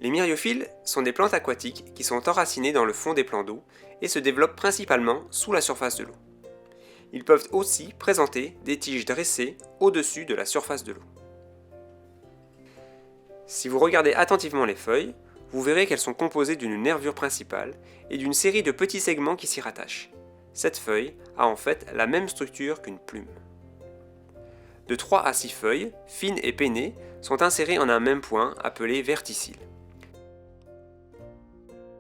Les myriophiles sont des plantes aquatiques qui sont enracinées dans le fond des plans d'eau et se développent principalement sous la surface de l'eau. Ils peuvent aussi présenter des tiges dressées au-dessus de la surface de l'eau. Si vous regardez attentivement les feuilles, vous verrez qu'elles sont composées d'une nervure principale et d'une série de petits segments qui s'y rattachent. Cette feuille a en fait la même structure qu'une plume. De 3 à 6 feuilles, fines et pennées, sont insérées en un même point appelé verticille.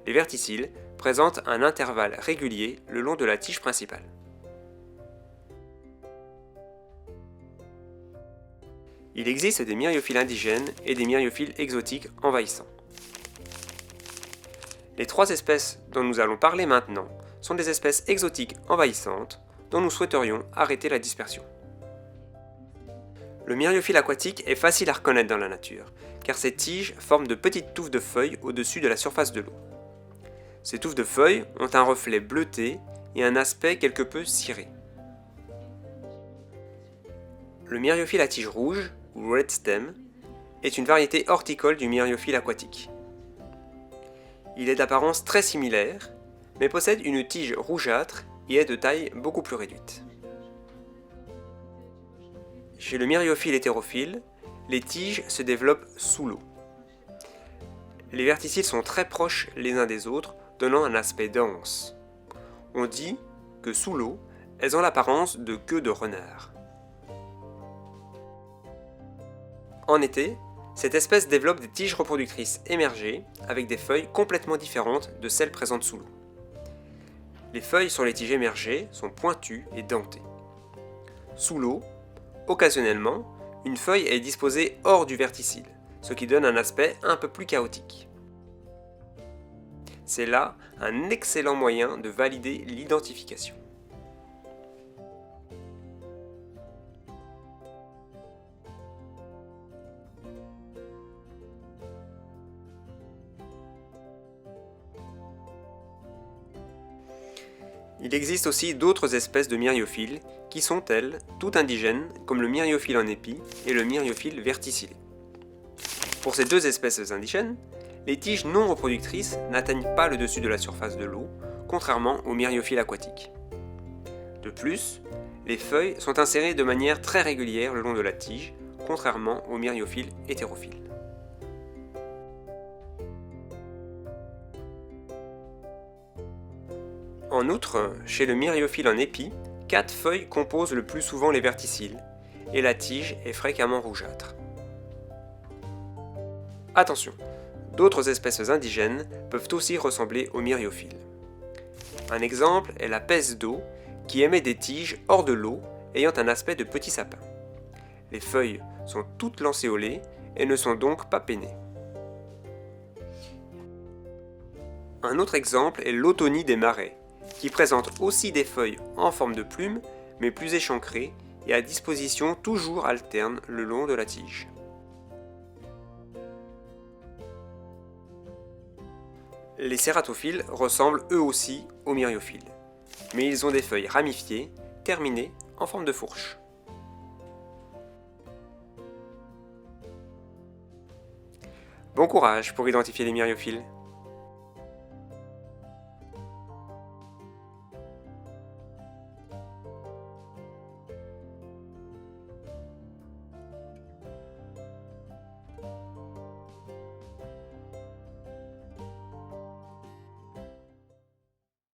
Les verticilles présentent un intervalle régulier le long de la tige principale. Il existe des myriophiles indigènes et des myriophiles exotiques envahissants. Les 3 espèces dont nous allons parler maintenant sont des espèces exotiques envahissantes dont nous souhaiterions arrêter la dispersion. Le myriophile aquatique est facile à reconnaître dans la nature, car ses tiges forment de petites touffes de feuilles au-dessus de la surface de l'eau. Ces touffes de feuilles ont un reflet bleuté et un aspect quelque peu ciré. Le myriophile à tige rouge, ou red stem, est une variété horticole du myriophile aquatique. Il est d'apparence très similaire, mais possède une tige rougeâtre et est de taille beaucoup plus réduite. Chez le myriophile hétérophile, les tiges se développent sous l'eau. Les verticilles sont très proches les uns des autres, donnant un aspect dense. On dit que sous l'eau, elles ont l'apparence de queues de renard. En été, cette espèce développe des tiges reproductrices émergées avec des feuilles complètement différentes de celles présentes sous l'eau. Les feuilles sur les tiges émergées sont pointues et dentées. Sous l'eau, occasionnellement, une feuille est disposée hors du verticille, ce qui donne un aspect un peu plus chaotique. C'est là un excellent moyen de valider l'identification. Il existe aussi d'autres espèces de myriophiles qui sont, elles, toutes indigènes, comme le myriophile en épi et le myriophile verticillé. Pour ces deux espèces indigènes, les tiges non reproductrices n'atteignent pas le dessus de la surface de l'eau, contrairement aux myriophiles aquatiques. De plus, les feuilles sont insérées de manière très régulière le long de la tige, contrairement aux myriophiles hétérophiles. En outre, chez le myriophile en épi, 4 feuilles composent le plus souvent les verticilles, et la tige est fréquemment rougeâtre. Attention, d'autres espèces indigènes peuvent aussi ressembler aux myriophiles. Un exemple est la pesse d'eau, qui émet des tiges hors de l'eau, ayant un aspect de petit sapin. Les feuilles sont toutes lancéolées et ne sont donc pas pennées. Un autre exemple est l'autonie des marais, qui présente aussi des feuilles en forme de plume, mais plus échancrées et à disposition toujours alterne le long de la tige. Les cératophiles ressemblent eux aussi aux myriophiles, mais ils ont des feuilles ramifiées, terminées en forme de fourche. Bon courage pour identifier les myriophiles!